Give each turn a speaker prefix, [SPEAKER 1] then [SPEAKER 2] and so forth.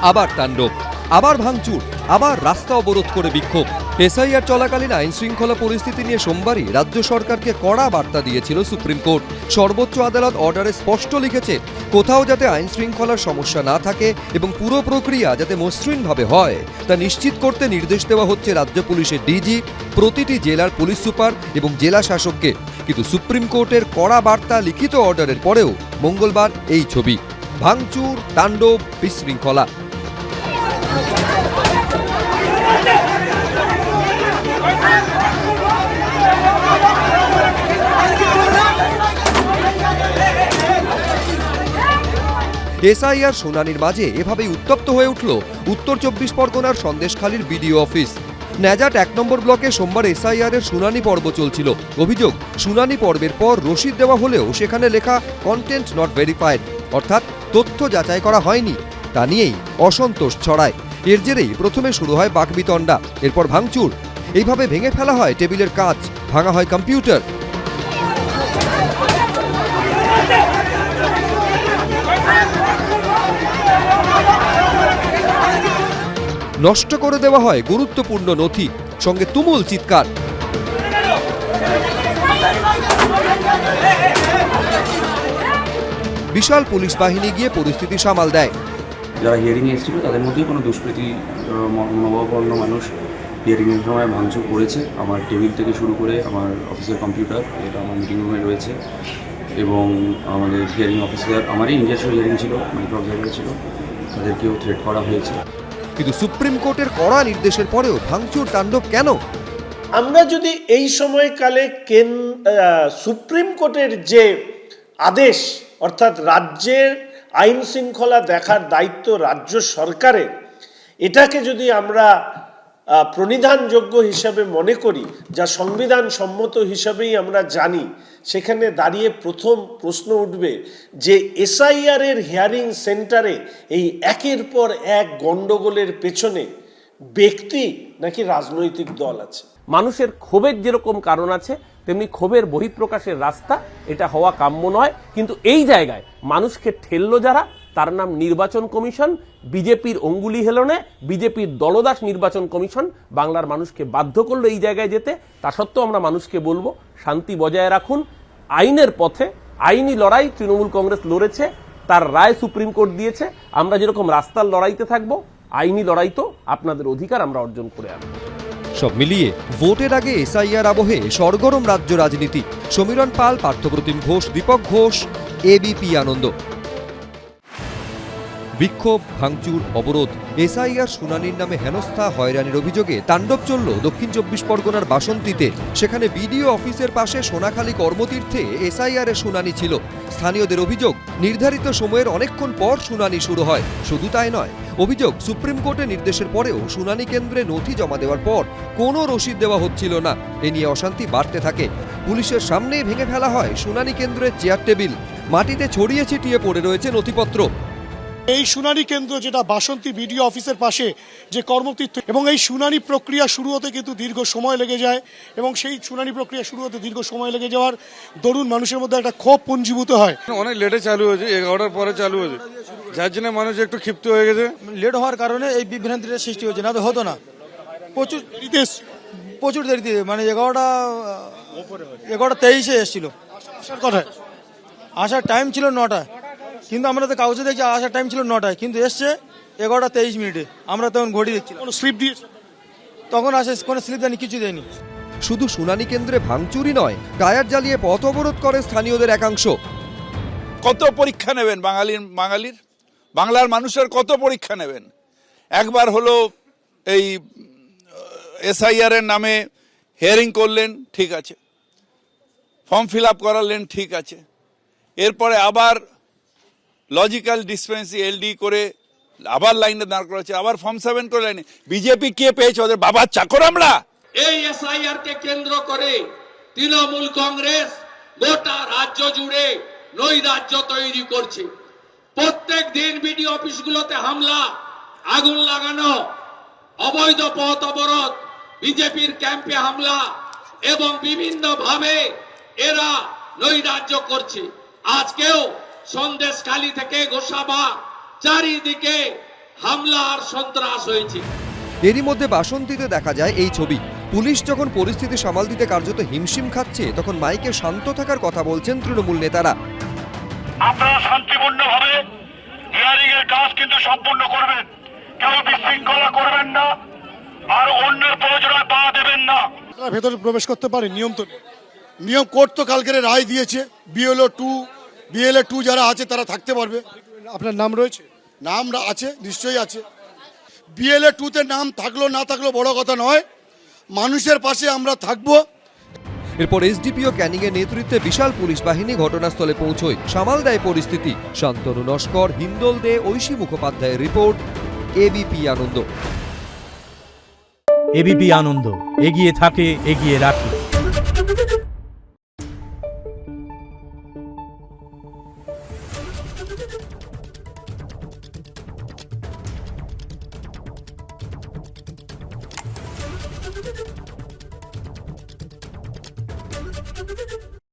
[SPEAKER 1] আবার তাণ্ডব, আবার ভাঙচুর, আবার রাস্তা অবরোধ করে বিক্ষোভ। এসআইআর চলাকালীন আইন শৃঙ্খলা পরিস্থিতি নিয়ে সোমবারই রাজ্য সরকারকে কড়া বার্তা দিয়েছিল সুপ্রিম কোর্ট। সর্বোচ্চ আদালত অর্ডারে স্পষ্ট লিখেছে, কোথাও যাতে আইন শৃঙ্খলার সমস্যা না থাকে এবং পুরো প্রক্রিয়া যাতে মসৃণভাবে হয় তা নিশ্চিত করতে নির্দেশ দেওয়া হচ্ছে রাজ্য পুলিশের ডিজি, প্রতিটি জেলার পুলিশ সুপার এবং জেলা শাসককে। কিন্তু সুপ্রিম কোর্টের কড়া বার্তা, লিখিত অর্ডারের পরেও মঙ্গলবার এই ছবি, ভাঙচুর, তাণ্ডব, বিশৃঙ্খলা। এসআইআর শুনানির মাঝে এভাবেই উত্তপ্ত হয়ে উঠল উত্তর 24 পরগনার সন্দেশখালীর বিডিও অফিস। ন্যাজাট 1 নম্বর ব্লকে সোমবার এসআইআর এর শুনানি পর্ব চলছিল। অভিযোগ, শুনানি পর্বের পর রসিদ দেওয়া হলেও সেখানে লেখা কন্টেন্ট নট ভেরিফাইড, অর্থাৎ তথ্য যাচাই করা হয়নি। তা নিয়েই অসন্তোষ ছড়ায়। এর জেরেই প্রথমে শুরু হয় বাকবিতণ্ডা, এরপর ভাঙচুর। এইভাবে ভেঙে ফেলা হয় টেবিলের কাঁচ, ভাঙা হয় কম্পিউটার। নষ্ট করে দেওয়া হয় গুরুত্বপূর্ণ নথি, সঙ্গে তুমুল চিৎকার। বিশাল পুলিশ বাহিনী গিয়ে পরিস্থিতি সামাল দেয়।
[SPEAKER 2] যারা হিয়ারিং এসেছিল তাদের মধ্যে কোনো দুষ্কৃতী মনোভাবাপন্ন মানুষ হিয়ারিংয়ের সময় ভাঙচুর করেছে। আমার টেবিল থেকে শুরু করে আমার অফিসের কম্পিউটার, এটা আমার মিটিং রুমে রয়েছে, এবং আমাদের হিয়ারিং অফিসার, আমারই নিজস্ব হিয়ারিং ছিল, মাইক্রো অবজারভার ছিল, তাদেরকেও থ্রেট করা হয়েছে।
[SPEAKER 1] কিন্তু সুপ্রিম কোর্টের কড়া নির্দেশের পরেও ভাঙচুর, তাণ্ডব কেন?
[SPEAKER 3] আমরা যদি এই সময়কালে সুপ্রিম কোর্টের যে আদেশ, অর্থাৎ রাজ্যের আইন শৃঙ্খলা দেখার দায়িত্ব রাজ্য সরকারের, এটাকে যদি আমরা প্রণিধানযোগ্য হিসাবে মনে করি, যা সংবিধান সম্মত হিসাবেই আমরা জানি, সেখানে দাঁড়িয়ে প্রথম প্রশ্ন উঠবে যে এসআইআর এর হিয়ারিং সেন্টারে এই একের পর এক গন্ডগোলের পেছনে ব্যক্তি নাকি রাজনৈতিক দল আছে।
[SPEAKER 4] মানুষের ক্ষোভের যেরকম কারণ আছে, তেমনি ক্ষোভের বহিঃপ্রকাশের রাস্তা এটা হওয়া কাম্য নয়। কিন্তু এই জায়গায় মানুষকে ঠেললো যারা, তার নাম নির্বাচন কমিশন। বিজেপির অঙ্গুলি হেলনে বিজেপির দলদাস নির্বাচন কমিশন বাংলার মানুষকে বাধ্য করলো এই জায়গায় যেতে। তা সত্ত্বেও আমরা মানুষকে বলবো, শান্তি বজায় রাখুন, আইনের পথে আইনি লড়াই তৃণমূল কংগ্রেস লড়েছে, তার রায় সুপ্রিম কোর্ট দিয়েছে। আমরা যেরকম রাস্তার লড়াইতে থাকবো, আইনি লড়াই তো আপনাদের অধিকার আমরা অর্জন করে আনবো।
[SPEAKER 1] সব মিলিয়ে ভোটের আগে এসআইআর আবহে সরগরম রাজ্য রাজনীতি। সমীরণ পাল, পার্থপ্রতিম ঘোষ, দীপক ঘোষ, এবিপি আনন্দ। বিক্ষোভ, ভাঙচুর, অবরোধ, এসআইআর শুনানির নামে হেনস্থা, হয়রানির অভিযোগে তাণ্ডব চলল দক্ষিণ 24 পরগনার বাসন্তীতে। সেখানে বিডিও অফিসের পাশে সোনাখালী কর্মতীর্থে এসআইআর এর শুনানি ছিল। স্থানীয়দের অভিযোগ, নির্ধারিত সময়ের অনেকক্ষণ পর শুনানি শুরু হয়। শুধু তাই নয়, অভিযোগ সুপ্রিম কোর্টের নির্দেশের পরেও শুনানি কেন্দ্রে নথি জমা দেওয়ার পর কোনো রসিদ দেওয়া হচ্ছিল না। এ নিয়ে অশান্তি বাড়তে থাকে। পুলিশের সামনেই ভেঙে ফেলা হয় শুনানি কেন্দ্রের চেয়ার টেবিল, মাটিতে ছড়িয়ে ছিটিয়ে পড়ে রয়েছে নথিপত্র।
[SPEAKER 5] এই শুনানি কেন্দ্র, যেটা বাসন্তী বিডিও অফিসের পাশে যে কর্মতীর্থ, এবং এই শুনানি প্রক্রিয়া শুরু হতে কিন্তু দীর্ঘ সময় লেগে যায়, এবং সেই শুনানি প্রক্রিয়া শুরু হতে দীর্ঘ সময় লেগে যাওয়ার দরুন মানুষের মধ্যে একটা ক্ষোভ পুঞ্জীভূত হয়।
[SPEAKER 6] অনেক লেটে চালু হয়েছে, 11টার পরে চালু হয়েছে, যার জন্য মানুষ একটু ক্ষিপ্ত হয়ে গেছে।
[SPEAKER 7] লেট হওয়ার কারণে এই বিভ্রান্তিটা সৃষ্টি হচ্ছে, না তো হতো না। প্রচুর দেরিতে, মানে 11:23 এসেছিল। আসার টাইম ছিল 9টা, কিন্তু আমরা তো কাগজে দেখছি আসার টাইম ছিল 9টায়, কিন্তু এসছে 11:23। আমরা তখন ঘড়ি দেখছি,
[SPEAKER 5] কোনো স্লিপ দিয়েছে?
[SPEAKER 7] তখন আসে কোনো স্লিপ দেয়নি, কিছু দেয়নি।
[SPEAKER 1] শুধু শুনানি কেন্দ্রে ভাঙচুরই নয়, টায়ার জ্বালিয়ে পথ অবরোধ করে স্থানীয়দের একাংশ।
[SPEAKER 8] কত পরীক্ষা নেবেন বাংলার মানুষের কত পরীক্ষা নেবেন? একবার হলো এই এসআইআর এর নামে হিয়ারিং করলেন, ঠিক আছে, ফর্ম ফিল আপ করালেন, ঠিক আছে, এরপরে আবার লজিক্যাল ডিসপেন্সি এলডি করে আবার লাইনে দাঁড় করেছে, আবার ফর্ম 7 করে লাইনে। বিজেপি কে পেয়েছে? ওদের বাবার চাকর আমরা।
[SPEAKER 9] এই এসআইআর কে কেন্দ্র করে তৃণমূল কংগ্রেস গোটা রাজ্য জুড়ে নৈরাজ্য তৈরি করছে। প্রত্যেক দিন বিডিও অফিসগুলোতে হামলা, আগুন লাগানো, অবৈধ পথ অবরোধ, বিজেপির ক্যাম্পে হামলা, এবং বিভিন্ন ভাবে এরা নৈরাজ্য করছে। আজকেও সন্দেশখালী থেকে গোসাবা চারিদিকে হামলা আর সন্ত্রাস হয়েছে।
[SPEAKER 1] এরই মধ্যে বাসন্তীতে দেখা যায় এই ছবি। পুলিশ যখন পরিস্থিতি সামাল দিতে কার্যত হিমশিম খাচ্ছে, তখন মাইকে শান্ত থাকার কথা বলছেন তৃণমূল নেতারা।
[SPEAKER 10] আপনারা শান্তিপূর্ণভাবে হিয়ারিং এর কাজ কিন্তু সম্পূর্ণ করবেন, কেউ বিশৃঙ্খলা করবেন না, আর অন্যের প্রয়োজনে পা দেবেন না।
[SPEAKER 5] আপনারা ভেতরে প্রবেশ করতে পারেন, নিয়ম তো নেই। নিয়ম কোর্ট তো কালকের রায় দিয়েছে, বিএলএ 2 যারা আছে তারা থাকতে পারবে। আপনার নাম রয়েছে? নাম আছে, নিশ্চয়ই আছে। বিএলএ 2-তে নাম থাকলো না থাকলো বড় কথা নয়, মানুষের পাশে আমরা থাকবো।
[SPEAKER 1] এরপর এসডিপিও ক্যানিং এর নেতৃত্বে বিশাল পুলিশ বাহিনী ঘটনাস্থলে পৌঁছয়, সামাল দেয় পরিস্থিতি। শান্তনু নস্কর, হিন্দল দে, ঐশী মুখোপাধ্যায়ের রিপোর্ট, এবিপি আনন্দ।
[SPEAKER 11] এবিপি আনন্দ, এগিয়ে থাকে, এগিয়ে রাখে।